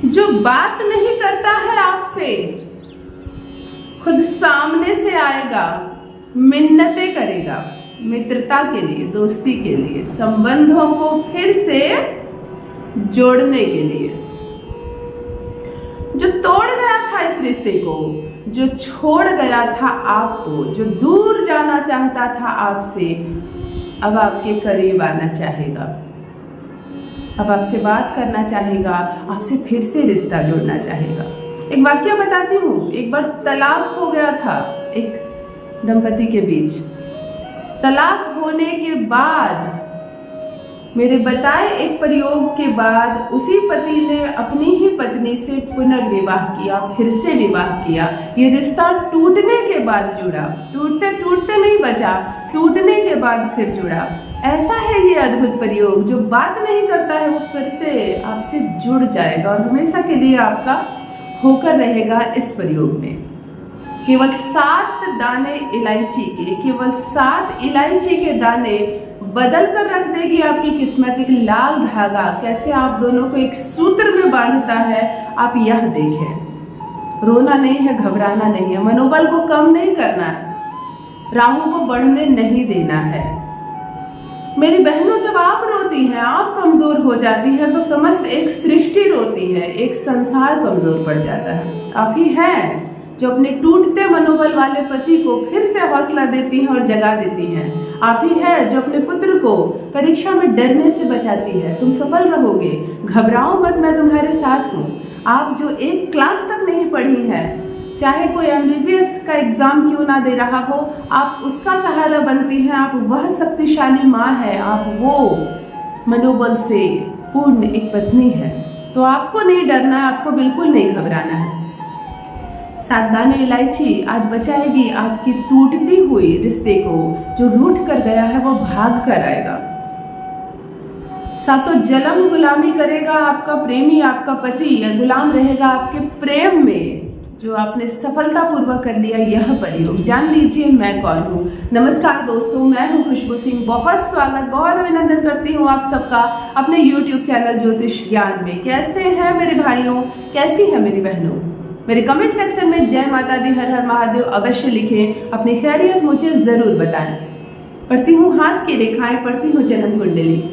जो बात नहीं करता है आपसे, खुद सामने से आएगा, मिन्नतें करेगा, मित्रता के लिए, दोस्ती के लिए, संबंधों को फिर से जोड़ने के लिए। जो तोड़ गया था इस रिश्ते को, जो छोड़ गया था आपको, जो दूर जाना चाहता था आपसे, अब आपके करीब आना चाहेगा, अब आपसे बात करना चाहेगा, आपसे फिर से रिश्ता जोड़ना चाहेगा। एक वाक्य बताती हूँ। एक बार तलाक हो गया था एक दंपति के बीच। तलाक होने के बाद, मेरे बताए एक प्रयोग के बाद, उसी पति ने अपनी ही पत्नी से पुनर्विवाह किया, फिर से विवाह किया। ये रिश्ता टूटने के बाद जुड़ा, टूटते टूटते नहीं बचा, टूटने के बाद फिर जुड़ा। ऐसा है ये अद्भुत प्रयोग, जो बात नहीं करता है वो फिर से आपसे जुड़ जाएगा और हमेशा के लिए आपका होकर रहेगा। इस प्रयोग में केवल 7 दाने इलायची के, केवल 7 इलायची के दाने बदल कर रख देगी आपकी किस्मत। एक लाल धागा कैसे आप दोनों को एक सूत्र में बांधता है, आप यह देखें। रोना नहीं है, घबराना नहीं है, मनोबल को कम नहीं करना है, राहों को बढ़ने नहीं देना है। मेरी बहनों, जब आप रोती हैं, आप कमजोर हो जाती हैं, तो समस्त एक सृष्टि रोती है, एक संसार कमजोर पड़ जाता है। आप ही हैं जो अपने टूटते मनोबल वाले पति को फिर से हौसला देती हैं और जगा देती हैं। आप ही है जो अपने पुत्र को परीक्षा में डरने से बचाती है। तुम सफल रहोगे, घबराओ मत, मैं तुम्हारे साथ हूँ। आप जो एक क्लास तक नहीं पढ़ी है, चाहे कोई MBBS का एग्जाम क्यों ना दे रहा हो, आप उसका सहारा बनती हैं। आप वह शक्तिशाली माँ है, आप वो मनोबल से पूर्ण एक पत्नी है। तो आपको नहीं डरना है, आपको बिल्कुल नहीं घबराना है। 7 दाने इलायची आज बचाएगी आपकी टूटती हुई रिश्ते को। जो रूठ कर गया है वो भाग कर आएगा। 7 जन्म गुलामी करेगा आपका प्रेमी, आपका पति, या गुलाम रहेगा आपके प्रेम में, जो आपने सफलतापूर्वक कर लिया यह प्रयोग। जान लीजिए मैं कौन हूँ। नमस्कार दोस्तों, मैं हूँ खुशबू सिंह। बहुत स्वागत, बहुत अभिनंदन करती हूँ आप सबका अपने YouTube चैनल ज्योतिष ज्ञान में। कैसे हैं मेरे भाइयों, कैसी हैं मेरी बहनों? मेरे कमेंट सेक्शन में जय माता दी, हर हर महादेव अवश्य लिखें। अपनी खैरियत मुझे जरूर बताएं। पढ़ती हूँ हाथ की रेखाएं, पढ़ती हूँ जन्म कुंडली।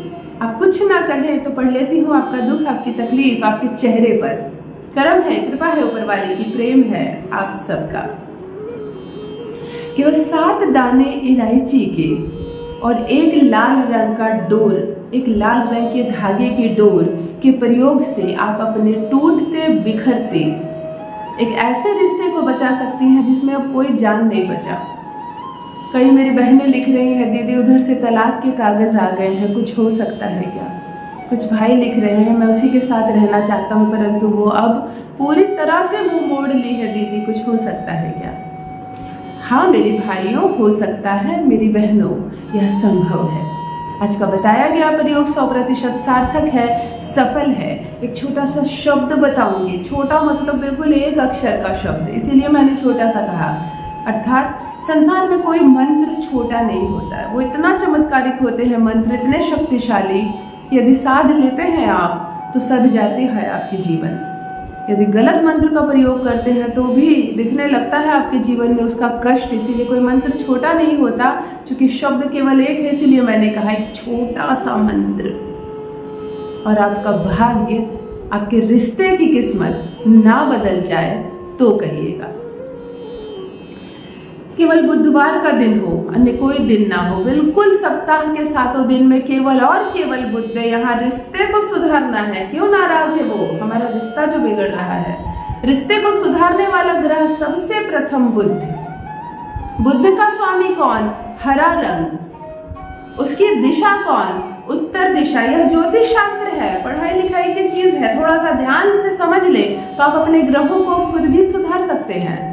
आप कुछ ना कहें तो पढ़ लेती हूँ आपका दुख, आपकी तकलीफ आपके चेहरे पर। करम है, कृपा है ऊपर वाले की, प्रेम है आप सबका। केवल 7 दाने इलायची के और एक लाल रंग का डोर, एक लाल रंग के धागे की डोर के प्रयोग से आप अपने टूटते बिखरते एक ऐसे रिश्ते को बचा सकती हैं जिसमें अब कोई जान नहीं बचा। कई मेरी बहनें लिख रही हैं, दीदी उधर से तलाक के कागज आ गए हैं, कुछ हो सकता है क्या? कुछ भाई लिख रहे हैं, मैं उसी के साथ रहना चाहता हूँ, परंतु वो अब पूरी तरह से मुंह मोड़ ली है, दीदी कुछ हो सकता है क्या? हाँ मेरे भाइयों, हो सकता है, मेरी बहनों, यह संभव है। आज का बताया गया प्रयोग 100% सार्थक है, सफल है। एक छोटा सा शब्द बताऊंगी, छोटा मतलब बिल्कुल एक अक्षर का शब्द, इसीलिए मैंने छोटा सा कहा। अर्थात संसार में कोई मंत्र छोटा नहीं होता है, वो इतना चमत्कारिक होते हैं मंत्र, इतने शक्तिशाली। यदि साध लेते हैं आप तो सध जाते हैं आपके जीवन। यदि गलत मंत्र का प्रयोग करते हैं तो भी दिखने लगता है आपके जीवन में उसका कष्ट। इसीलिए कोई मंत्र छोटा नहीं होता, क्योंकि शब्द केवल एक है, इसीलिए मैंने कहा एक छोटा सा मंत्र। और आपका भाग्य, आपके रिश्ते की किस्मत ना बदल जाए तो कहिएगा। केवल बुधवार का दिन हो, अन्य कोई दिन ना हो, बिल्कुल सप्ताह के 7 दिन में केवल और केवल बुध। यहाँ रिश्ते को सुधारना है। क्यों नाराज है वो? हमारा रिश्ता जो बिगड़ रहा है। रिश्ते को सुधारने वाला ग्रह सबसे प्रथम बुध। बुध का स्वामी कौन? हरा रंग। उसकी दिशा कौन? उत्तर दिशा। यह ज्योतिष शास्त्र है, पढ़ाई लिखाई की चीज है। थोड़ा सा ध्यान से समझ ले तो आप अपने ग्रहों को खुद भी सुधार सकते हैं।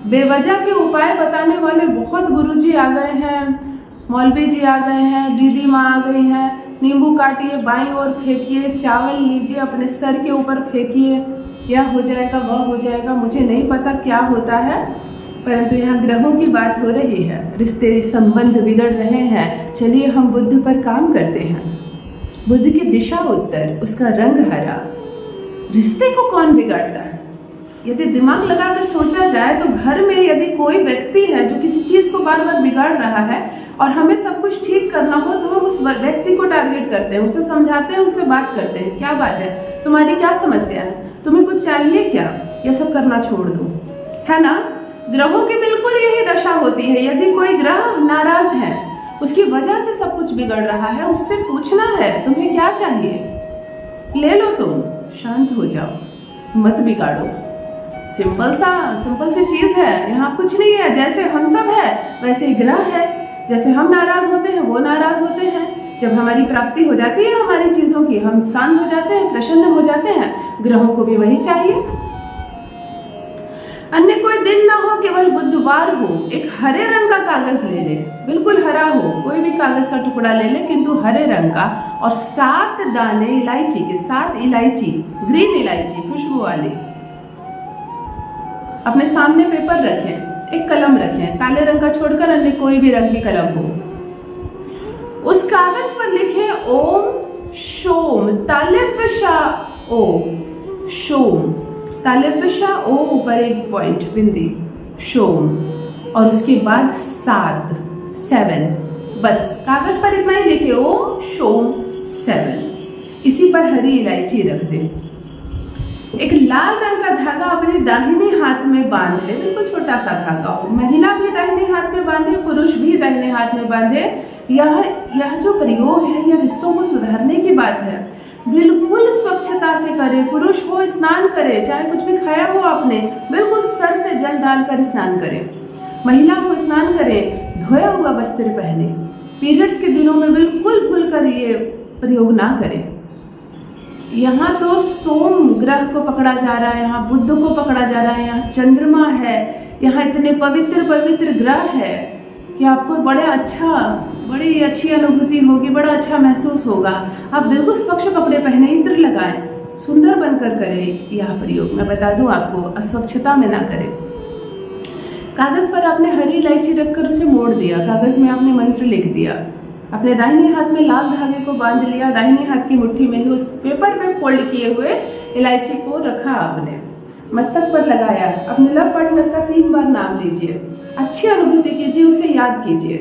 बेवजह के उपाय बताने वाले बहुत गुरुजी आ गए हैं, मौलवी जी आ गए हैं, दीदी माँ आ गई हैं। नींबू काटिए, बाईं ओर फेंकिए, चावल लीजिए, अपने सर के ऊपर फेंकिए, यह हो जाएगा, वह हो जाएगा। मुझे नहीं पता क्या होता है, परंतु यहाँ ग्रहों की बात हो रही है, रिश्ते संबंध बिगड़ रहे हैं। चलिए हम बुध पर काम करते हैं। बुध की दिशा उत्तर, उसका रंग हरा। रिश्ते को कौन बिगाड़ता है? यदि दिमाग लगाकर सोचा जाए तो घर में यदि कोई व्यक्ति है जो किसी चीज को बार बार बिगाड़ रहा है और हमें सब कुछ ठीक करना हो तो हम उस व्यक्ति को टारगेट करते हैं, उसे समझाते हैं, उससे बात करते हैं, क्या बात है, तुम्हारी क्या समस्या है, तुम्हें कुछ चाहिए क्या, ये सब करना छोड़ दो, है ना। ग्रहों की बिल्कुल यही दशा होती है। यदि कोई ग्रह नाराज है, उसकी वजह से सब कुछ बिगड़ रहा है, उससे पूछना है तुम्हें क्या चाहिए, ले लो, तुम शांत हो जाओ, मत बिगाड़ो। सिंपल सी चीज है, यहाँ कुछ नहीं है। जैसे हम सब है वैसे ही ग्रह है, जैसे हम नाराज होते हैं वो नाराज होते हैं। जब हमारी प्राप्ति हो जाती है हमारी चीजों की, हम शांत हो जाते हैं, प्रसन्न हो जाते हैं। ग्रहों को भी वही चाहिए। अन्य कोई दिन ना हो, केवल बुधवार हो, एक हरे रंग का कागज ले ले, बिल्कुल हरा हो, कोई भी कागज का टुकड़ा ले ले किंतु हरे रंग का, और 7 दाने इलायची के, 7 इलायची, ग्रीन इलायची खुशबू वाली, अपने सामने पेपर रखें, एक कलम रखें, काले रंग का छोड़कर अन्य कोई भी रंग की कलम हो। उस कागज पर लिखें ओम शोम तालिब्शा ओम शोम, तालिब्शा ओ ऊपर एक पॉइंट बिंदी शोम, और उसके बाद 7 बस कागज पर इतना ही लिखे ओम शोम 7। इसी पर हरी इलायची रख दे। एक लाल रंग का धागा अपने दाहिने हाथ में बांध ले, बिल्कुल छोटा सा धागा हो, महिला भी दाहिने हाथ में बांधे, पुरुष भी दाहिने हाथ में बांधे। यह जो प्रयोग है यह रिश्तों को सुधारने की बात है। बिल्कुल स्वच्छता से करे, पुरुष हो स्नान करे, चाहे कुछ भी खाया हो आपने, बिल्कुल सर से जल डालकर स्नान करे। महिला हो स्नान करे, धोया हुआ वस्त्र पहने। पीरियड्स के दिनों में बिल्कुल भूलकर ये प्रयोग ना करें। यहाँ तो सोम ग्रह को पकड़ा जा रहा है, यहाँ बुध को पकड़ा जा रहा है, यहाँ चंद्रमा है, यहाँ इतने पवित्र ग्रह है कि आपको बड़ी अच्छी अनुभूति होगी, बड़ा अच्छा महसूस होगा। आप बिल्कुल स्वच्छ कपड़े पहने, इत्र लगाएं, सुंदर बनकर करें यह प्रयोग। मैं बता दूं आपको, अस्वच्छता में ना करें। कागज पर आपने हरी इलायची रखकर उसे मोड़ दिया, कागज में आपने मंत्र लिख दिया, अपने दाहिने हाथ में लाल धागे को बांध लिया, दाहिने हाथ की मुट्ठी में ही उस पेपर में फोल्ड किए हुए इलायची को रखा, आपने मस्तक पर लगाया। अपने लव पार्टनर का 3 बार नाम लीजिए, अच्छी अनुभूति कीजिए, उसे याद कीजिए,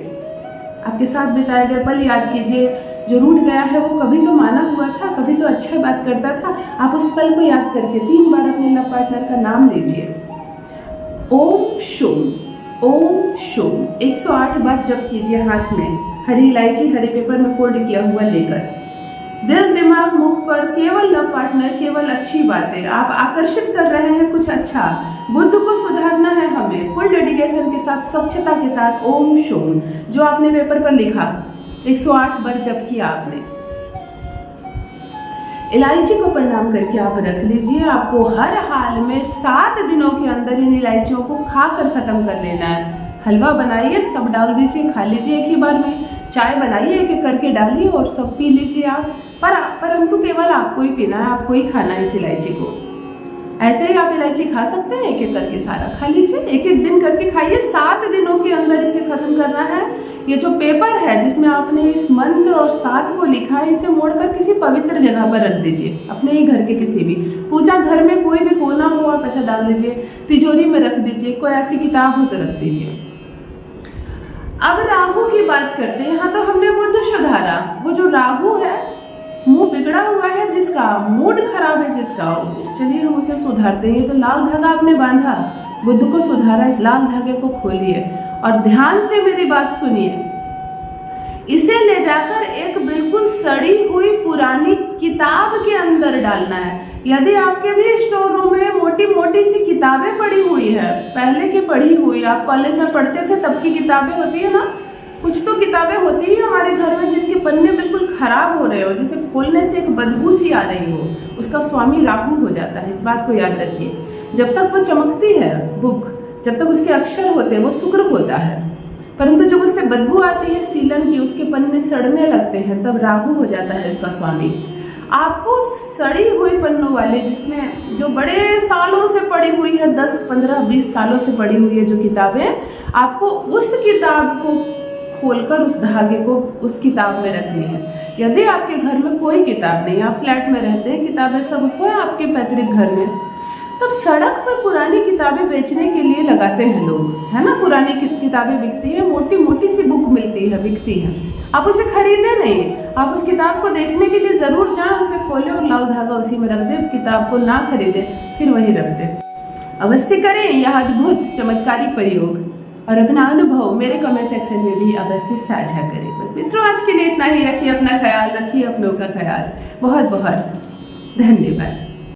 आपके साथ बिताए गए पल याद कीजिए। जो रूठ गया है वो कभी तो माना हुआ था, कभी तो अच्छा बात करता था, आप उस पल को याद करके 3 बार अपने लव पार्टनर का नाम लीजिए। ओम शोम 108 बार जप कीजिए, हाथ में हरी इलायची हरे पेपर में फोल्ड किया हुआ लेकर। दिल दिमाग मुख पर केवल लव पार्टनर, केवल अच्छी बातें, आप आकर्षित कर रहे हैं कुछ अच्छा। बुद्ध को सुधारना है हमें, फुल डेडिकेशन के साथ, स्वच्छता के साथ। ओम शोम जो आपने पेपर पर लिखा 108 बार जप किया आपने। इलायची को प्रणाम करके आप रख लीजिए। आपको हर हाल में 7 दिनों के अंदर इन इलायचियों को खाकर खत्म कर लेना है। हलवा बनाइए, सब डाल दीजिए, खा लीजिए एक ही बार में। चाय बनाइए, एक एक करके डालिए और सब पी लीजिए आप। परंतु केवल आपको ही पीना है, आपको ही खाना है इस इलायची को। ऐसे ही आप इलायची खा सकते हैं, एक एक करके सारा खा लीजिए, एक एक दिन करके खाइए। 7 दिनों के अंदर इसे खत्म करना है। ये जो पेपर है जिसमें आपने इस मंत्र और 7 को लिखा है, इसे मोड़कर किसी पवित्र जगह पर रख दीजिए, अपने ही घर के किसी भी पूजा घर में कोई भी कोना हो आप ऐसा डाल दीजिए, तिजोरी में रख दीजिए, कोई ऐसी किताब हो तो रख दीजिए। अब राहु की बात करते हैं। यहाँ तो हमने बुध सुधारा, वो जो राहु है, मुंह बिगड़ा हुआ है जिसका, मूड खराब है जिसका, चलिए हम उसे सुधारते हैं। ये तो लाल धागा आपने बांधा, बुध को सुधारा, इस लाल धागे को खोलिए और ध्यान से मेरी बात सुनिए। इसे ले जाकर एक बिल्कुल सड़ी हुई पुरानी किताब के अंदर डालना है। यदि आपके भी स्टोर रूम में मोटी मोटी सी किताबें पड़ी हुई है, पहले की पढ़ी हुई, आप कॉलेज में पढ़ते थे तब की किताबें होती है ना, कुछ तो किताबें होती है हमारे घर में जिसके पन्ने बिल्कुल खराब हो रहे हो, जिसे खोलने से एक बदबू सी आ रही हो, उसका स्वामी राहु हो जाता है। इस बात को याद रखिए। जब तक वो चमकती है बुक, जब तक उसके अक्षर होते हैं, वो शुक्र होता है, परंतु जब उससे बदबू आती है सीलन की, उसके पन्ने सड़ने लगते हैं, तब राहु हो जाता है इसका स्वामी। आपको सड़ी हुई पन्नों वाले, जिसमें जो बड़े सालों से पड़ी हुई है, 10, 15, 20 सालों से पड़ी हुई है जो किताबें, आपको उस किताब को खोलकर उस धागे को उस किताब में रखनी है। यदि आपके घर में कोई किताब नहीं, आप फ्लैट में रहते हैं, किताबें सब है आपके पैतृक घर में, तब सड़क पर पुरानी किताबें बेचने के लिए लगाते हैं लोग, है ना। पुरानी किताबें बिकती है, मोटी मोटी सी बुक मिलती है, बिकती है। आप उसे खरीदे नहीं, आप उस किताब को देखने के लिए जरूर जाएं, उसे खोले और लाल धागा उसी में रख दें, किताब को ना खरीदे फिर वही रख दें। अवश्य करें यह अद्भुत चमत्कारी प्रयोग और अपना अनुभव मेरे कमेंट सेक्शन में भी अवश्य साझा करें। बस मित्रों, आज के लिए इतना ही। रखिए अपना ख्याल, रखिए अपनों का ख्याल। बहुत बहुत धन्यवाद।